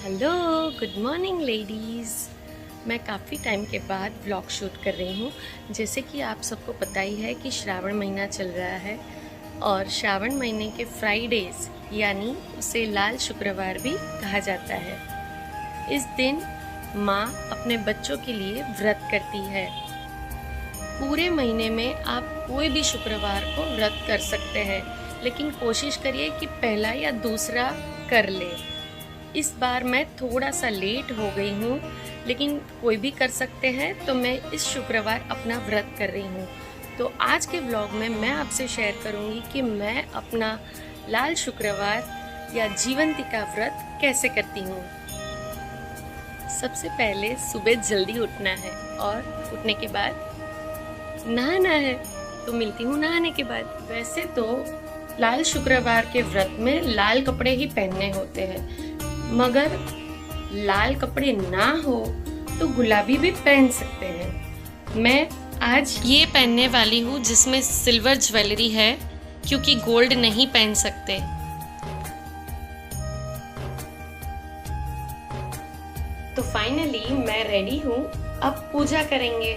Hello, good morning ladies. मैं काफ़ी time के बाद व्लॉग शूट कर रही हूँ। जैसे कि आप सबको पता ही है कि श्रावण महीना चल रहा है और श्रावण महीने के फ्राइडेज़ यानी उसे लाल शुक्रवार भी कहा जाता है। इस दिन माँ अपने बच्चों के लिए व्रत करती है। पूरे महीने में आप कोई भी शुक्रवार को व्रत कर सकते हैं, लेकिन कोशिश करिए कि पहला या दूसरा कर ले। इस बार मैं थोड़ा सा लेट हो गई हूँ, लेकिन कोई भी कर सकते हैं, तो मैं इस शुक्रवार अपना व्रत कर रही हूँ। तो आज के व्लॉग में मैं आपसे शेयर करूँगी कि मैं अपना लाल शुक्रवार या जीवंतिका व्रत कैसे करती हूँ। सबसे पहले सुबह जल्दी उठना है और उठने के बाद नहाना है। तो मिलती हूँ नहाने के बाद। वैसे तो लाल शुक्रवार के व्रत में लाल कपड़े ही पहनने होते हैं, मगर लाल कपड़े ना हो तो गुलाबी भी पहन सकते हैं। मैं आज ये पहनने वाली हूँ जिसमें सिल्वर ज्वेलरी है, क्योंकि गोल्ड नहीं पहन सकते। तो फाइनली मैं रेडी हूँ, अब पूजा करेंगे।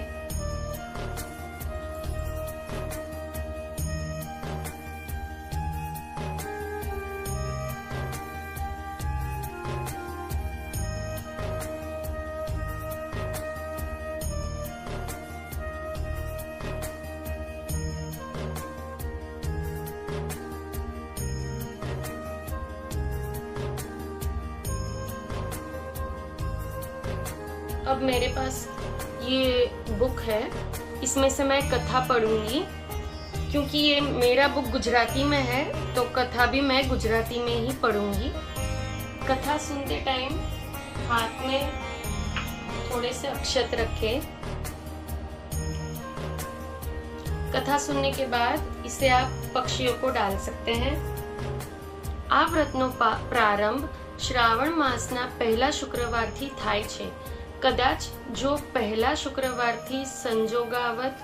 अब मेरे पास ये बुक है, इसमें से मैं कथा पढ़ूंगी। क्योंकि ये मेरा बुक गुजराती में है, तो कथा भी मैं गुजराती में ही पढ़ूंगी। कथा सुनते टाइम हाथ में थोड़े से अक्षत रखें। कथा सुनने के बाद इसे आप पक्षियों को डाल सकते हैं। આ વ્રતનો પ્રારંભ શ્રાવણ માસના પહેલા શુક્રવારથી થાય છે। કદાચ જો પહેલા શુક્રવારથી સંજોગાવત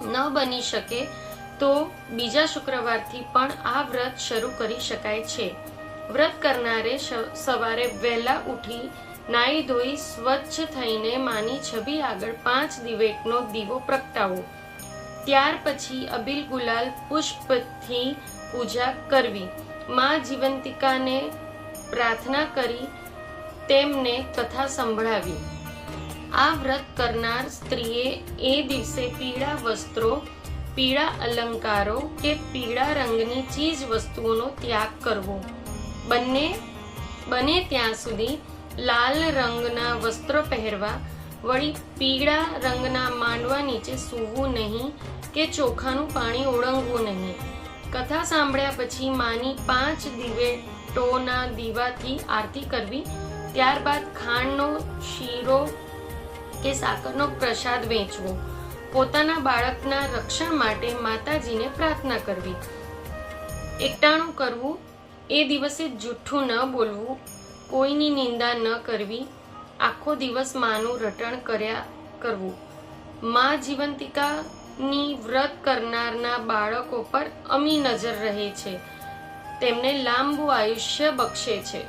ન બની શકે તો બીજા શુક્રવારથી પણ આ વ્રત શરૂ કરી શકાય છે। વ્રત કરનારે સવારે વહેલા ઉઠી નાઈ ધોઈ સ્વચ્છ થઈને માની છબી આગળ 5 દિવેટનો દીવો પ્રગટાવો। ત્યાર પછી અબીલ ગુલાલ પુષ્પથી પૂજા કરવી। माँ जीवंतिका ने प्रार्थना करी, तेमने कथा संभळावी। आ व्रत करनार स्त्रीए ए दिवसे पीड़ा वस्त्रों, पीड़ा अलंकारों के पीड़ा रंगनी चीज वस्तुओं त्याग करवो। बने त्यां सुधी लाल रंगना वस्त्रों पहेरवा, वળી पीड़ा रंगना मांडवा नीचे सूवू नहीं के चोखाનું पाणी ओळंगવું नहीं। कथा सांभळ्या પછી માની 5 દિવેટોના દીવાથી આરતી કરવી। ત્યારબાદ ખાંડનો શીરો કે સાકરનો પ્રસાદ વેચવો। પોતાના બાળકના રક્ષણ માટે માતાજીને પ્રાર્થના કરવી। એકટાણું કરવું। એ દિવસે જૂઠું ન બોલવું, કોઈની નિંદા ન કરવી। આખો દિવસ માનું રટણ કર્યા કરવું। માં જીવંતિકા ની વ્રત કરનારના બાળકો પર અમી નજર રહે છે, તેમને લાંબુ આયુષ્ય બક્ષે છે।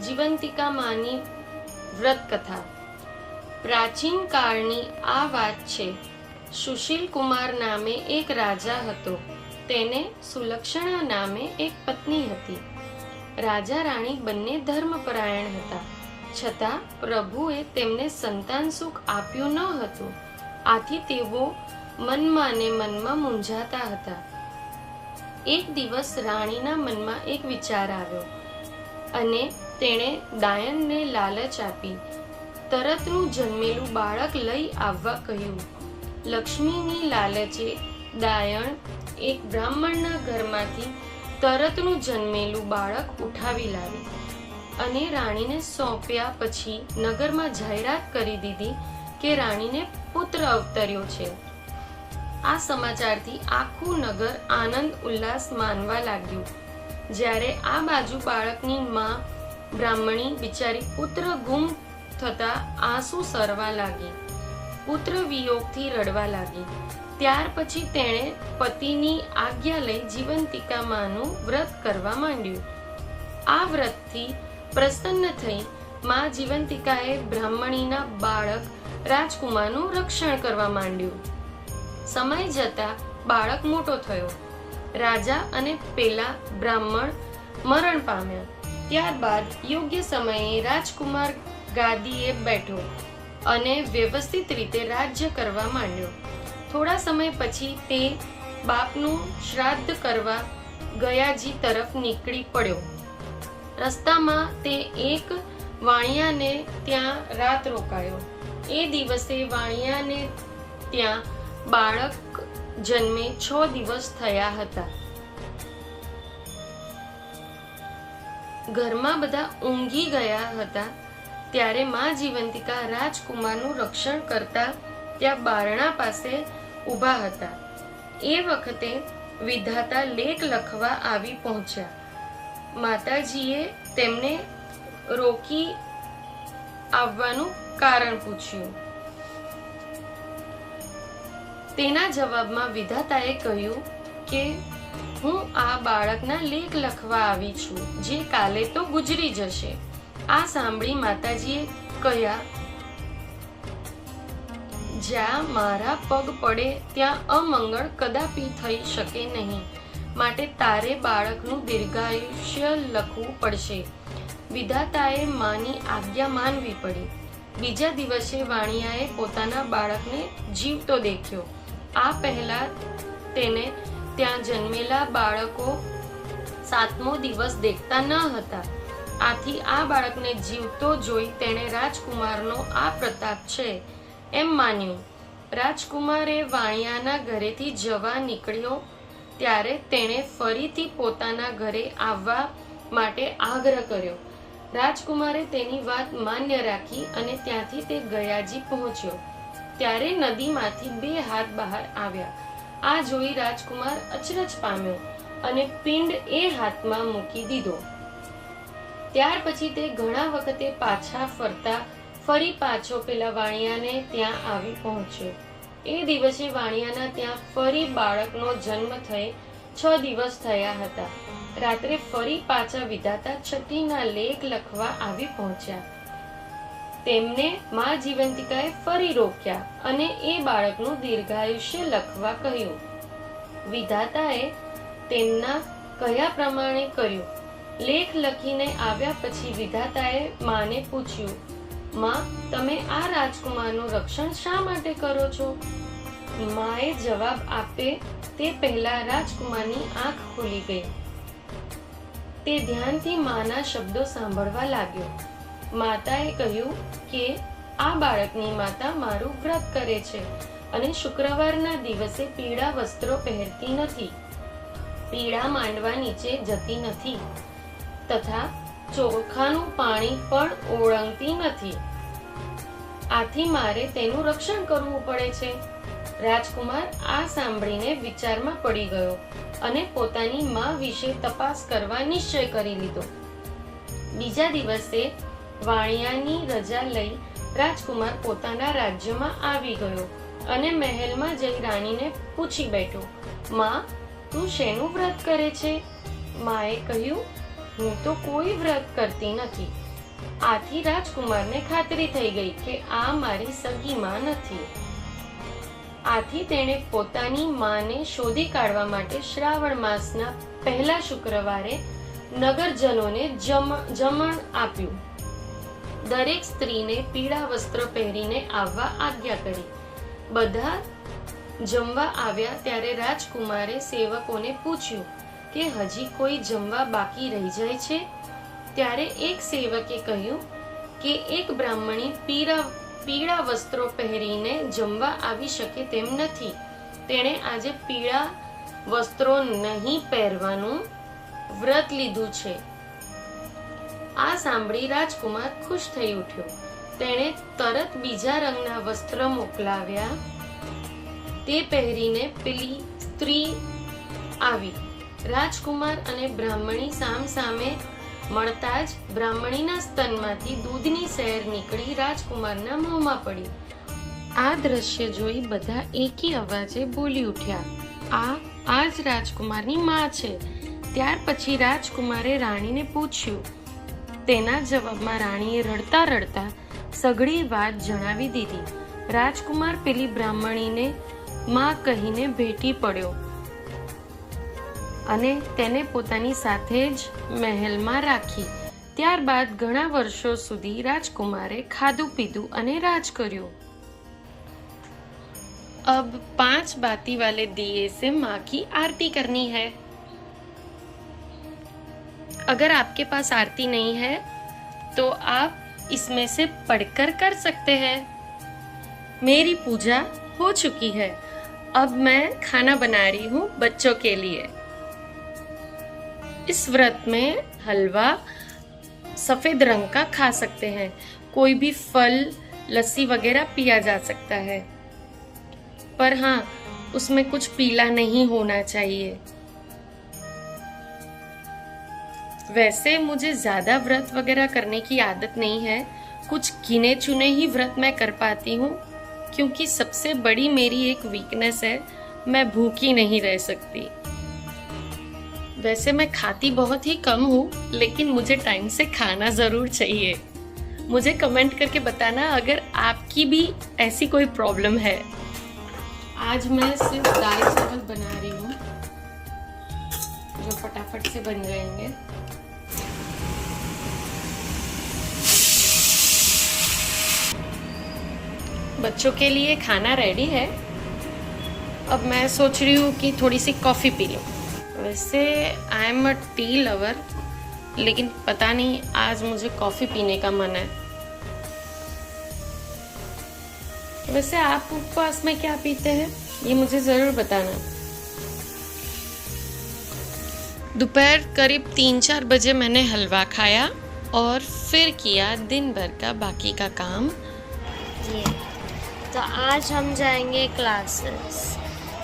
જીવંતિકા માની વ્રત કથા। પ્રાચીન કાળની આ વાત છે। સુશીલ કુમાર નામે એક રાજા હતો। તેને સુલક્ષણા નામે એક પત્ની હતી। રાજા રાણી બંને ધર્મપરાયણ હતા, છતાં પ્રભુએ તેમને સંતાન સુખ આપ્યું ન હતું। આથી તેઓ મનમાં ને મનમાં મૂંઝાતા હતા। એક દિવસ રાણીના મનમાં એક વિચાર આવ્યો અને તેણે દાયણને લાલચ આપી તરતનું જન્મેલું બાળક લઈ આવવા કહ્યું। લક્ષ્મીની લાલચે દાયણ એક બ્રાહ્મણના ઘરમાંથી તરતનું જન્મેલું બાળક ઉઠાવી લાવી અને રાણીને સોંપ્યા પછી નગરમાં જાહેરાત કરી દીધી કે રાણીને પુત્ર અવતર્યો છે। આ સમાચારથી આખું નગર આનંદ ઉલ્લાસ માનવા લાગ્યું। જ્યારે આ બાજુ બાળકની માં બ્રાહ્મણી બિચારી પુત્ર ગુમ થતા આંસુ સરવા લાગી, પુત્ર વિયોગથી રડવા લાગી। ત્યાર પછી તેણે પતિની આજ્ઞા લઈ જીવંતિકા માનું વ્રત કરવા માંડ્યું. આ વ્રતથી પ્રસન્ન થઈ માં જીવંતિકાએ બ્રાહ્મણીના બાળક રાજકુમારનું રક્ષણ કરવા માંડ્યું. સમય જતા બાળક મોટો થયો. રાજા અને પેલા બ્રાહ્મણ મરણ પામ્યા. ત્યારબાદ યોગ્ય સમયે રાજકુમાર ગાદીએ બેઠો અને વ્યવસ્થિત રીતે રાજ્ય કરવા માંડ્યો. થોડા સમય પછી તે બાપનું શ્રાદ્ધ કરવા ગયાજી તરફ નીકળી પડ્યો. રસ્તામાં તે એક વાણિયાને ત્યાં રાત રોકાયો. એ દિવસે વાણિયાને ત્યાં બાળક જન્મે 6 દિવસ થયા હતા. ઘરમાં બધા ઊંઘી ગયા હતા. ત્યારે માં જીવંતિકા રાજકુમારનું રક્ષણ કરતા ત્યાં બારણા પાસે ઊભા હતા. એ વખતે વિધાતા લેખ લખવા આવી પહોંચ્યા. માતાજીએ તેમને રોકી આવવાનું કારણ પૂછ્યું. તેના જવાબમાં વિધાતાએ કહ્યું કે હું આ બાળકના લેખ લખવા આવી છું, જે કાલે તો ગુજરી જશે. આ સાંભળી માતાજીએ કહ્યા, જ્યાં મારા પગ પડે ત્યાં અમંગળ કદાપી થઈ શકે નહીં, માટે તારે બાળકનું દીર્ઘાયુષ્ય લખવું પડશે. વિધાતાએ માની આજ્ઞા માનવી પડી. બીજા દિવસે વાણિયાએ પોતાના બાળકને જીવતો દેખ્યો. આ પહેલા તેને ત્યાં જન્મેલા બાળકો 7મો દિવસ દેખતા ન હતા. આથી આ બાળકને જીવતો જોઈ તેણે રાજકુમારનો આ પ્રતાપ છે એમ માન્યું. રાજકુમારે વાણિયાના ઘરેથી જવા નીકળ્યો ત્યારે તેણે ફરીથી પોતાના ઘરે આવવા માટે આગ્રહ કર્યો. રાજકુમારે તેની વાત માન્ય રાખી અને ત્યાંથી તે ગયાજી પહોંચ્યો. ત્યારે નદીમાંથી 2 હાથ બહાર આવ્યા. આ જોઈ રાજકુમાર અચરજ પામ્યો અને પિંડ એ હાથમાં મૂકી દીધો. ત્યાર પછી તે ઘણા વખતે પાછા ફરતા ફરી પાછો પેલા વાણિયાને ત્યાં આવી પહોંચ્યો. એ દિવસે વાણિયાના ત્યાં ફરી બાળકનો જન્મ થઈ 6 દિવસ થયા હતા. રાત્રે ફરી પાછા વિધાતા છઠ્ઠીના લેખ લખવા આવી પહોંચ્યા. તેમને માં જીવંતિકાએ ફરી રોક્યા અને એ બાળકનું દીર્ઘાયુષ્ય લખવા કહ્યું. વિધાતાએ તેમના કહ્યા પ્રમાણે કર્યું. લેખ લખીને આવ્યા પછી વિધાતાએ માને પૂછ્યું, માં, તમે આ રાજકુમારનું રક્ષણ શા માટે કરો છો? માએ જવાબ આપે તે પહેલા રાજકુમારની આંખ ખુલી ગઈ. તે ધ્યાનથી માના શબ્દો સાંભળવા લાગ્યો. માતાએ કહ્યું કે આ બાળકની માતા મારું વ્રત કરે છે અને શુક્રવારના દિવસે પીળા વસ્ત્રો પહેરતી નથી, પીળા માંડવા નીચે જતી નથી તથા ચોખાનું પાણી પણ ઓળંગતી નથી. આથી મારે તેનું રક્ષણ કરવું પડે છે. રાજકુમાર આ સાંભળીને વિચારમાં પડી ગયો અને પોતાની માં વિશે તપાસ કરવા નિશ્ચય કરી લીધો. બીજા દિવસે વાણિયાની રજા લઈ રાજકુમાર પોતાના રાજ્યમાં આવી ગયો અને મહેલમાં જઈ રાણીને પૂછી બેઠો, માં, તું શેનું વ્રત કરે છે? માએ કહ્યું, હું તો કોઈ વ્રત કરતી નથી. આથી રાજકુમારને ખાતરી થઈ ગઈ કે આ મારી સગી માં નથી. આથી તેણે પોતાની માને શોધી કાઢવા માટે શ્રાવણ માસના પહેલા શુક્રવારે નગરજનોને જમણ આપ્યું. દરેક સ્ત્રીને પીળા વસ્ત્ર પહેરીને આવવા આજ્ઞા કરી. બધા જમવા આવ્યા ત્યારે રાજકુમારે સેવકોને પૂછ્યું કે હજી કોઈ જમવા બાકી રહી જાય છે? ત્યારે એક સેવકે કહ્યું કે એક બ્રાહ્મણી પીળા વસ્ત્રો પહેરીને જમવા આવી શકે તેમ નથી. તેણે આજે પીળા વસ્ત્રો નહીં પહેરવાનું વ્રત લીધું છે. આ સાંભળી રાજકુમાર ખુશ થઈ ઉઠ્યો. તેણે તરત બીજા રંગના વસ્ત્ર મોકલાવ્યા. તે પહેરીને પેલી સ્ત્રી આવી. રાજકુમાર અને બ્રાહ્મણી સામસામે મળતા જ બ્રાહ્મણીના સ્તનમાંથી દૂધની સહેર નીકળી રાજકુમારના મોંમાં પડી. આ દ્રશ્ય જોઈ બધા એકી અવાજે બોલી ઉઠ્યા, આ જ રાજકુમારની માં છે. ત્યાર પછી રાજકુમારે રાણીને પૂછ્યું. તેના જવાબમાં રાણીએ રડતા રડતા સઘળી વાત જણાવી દીધી. રાજકુમાર પેલી બ્રાહ્મણીને માં કહીને ભેટી પડ્યો અને તેને પોતાની સાથે જ મહેલમાં રાખી. ત્યારબાદ ઘણા વર્ષો સુધી રાજકુમારે ખાધું પીધું અને રાજ કર્યું. अब 5 बाती वाले दिए से माँ की आरती करनी है. अगर आपके पास आरती नहीं है तो आप इसमें से पढ़कर कर सकते हैं. मेरी पूजा हो चुकी है. अब मैं खाना बना रही हूँ बच्चों के लिए. इस व्रत में हलवा सफेद रंग का खा सकते हैं. कोई भी फल, लस्सी वगैरह पिया जा सकता है, पर हाँ, उसमें कुछ पीला नहीं होना चाहिए. वैसे मुझे ज्यादा व्रत वगैरह करने की आदत नहीं है. कुछ गिने चुने ही व्रत मैं कर पाती हूँ, क्योंकि सबसे बड़ी मेरी एक वीकनेस है, मैं भूखी नहीं रह सकती. वैसे मैं खाती बहुत ही कम हूँ, लेकिन मुझे टाइम से खाना जरूर चाहिए. मुझे कमेंट करके बताना अगर आपकी भी ऐसी कोई प्रॉब्लम है. आज मैं सिर्फ दाल चावल बना रही हूँ जो फटाफट से बन जाएंगे. बच्चों के लिए खाना रेडी है. अब मैं सोच रही हूँ कि थोड़ी सी कॉफ़ी पी लूँ. वैसे I am a tea lover, लेकिन पता नहीं आज मुझे कॉफ़ी पीने का मन है. वैसे आप उपवास में क्या पीते हैं ये मुझे ज़रूर बताना. दोपहर करीब 3-4 बजे मैंने हलवा खाया और फिर किया दिन भर का बाकी का काम. ये तो आज हम जाएंगे क्लासेस.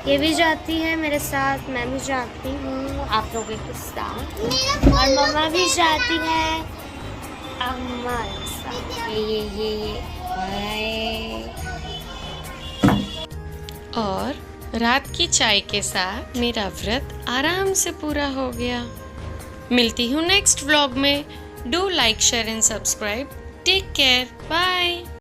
ये भी जाती है मेरे साथ, मैं भी जाती हूँ आप लोगों के साथ, और मम्मा भी जाती है हमारे साथ. ये और रात की चाय के साथ मेरा व्रत आराम से पूरा हो गया. मिलती हूँ नेक्स्ट व्लॉग में. Do like, share and subscribe. Take care. Bye.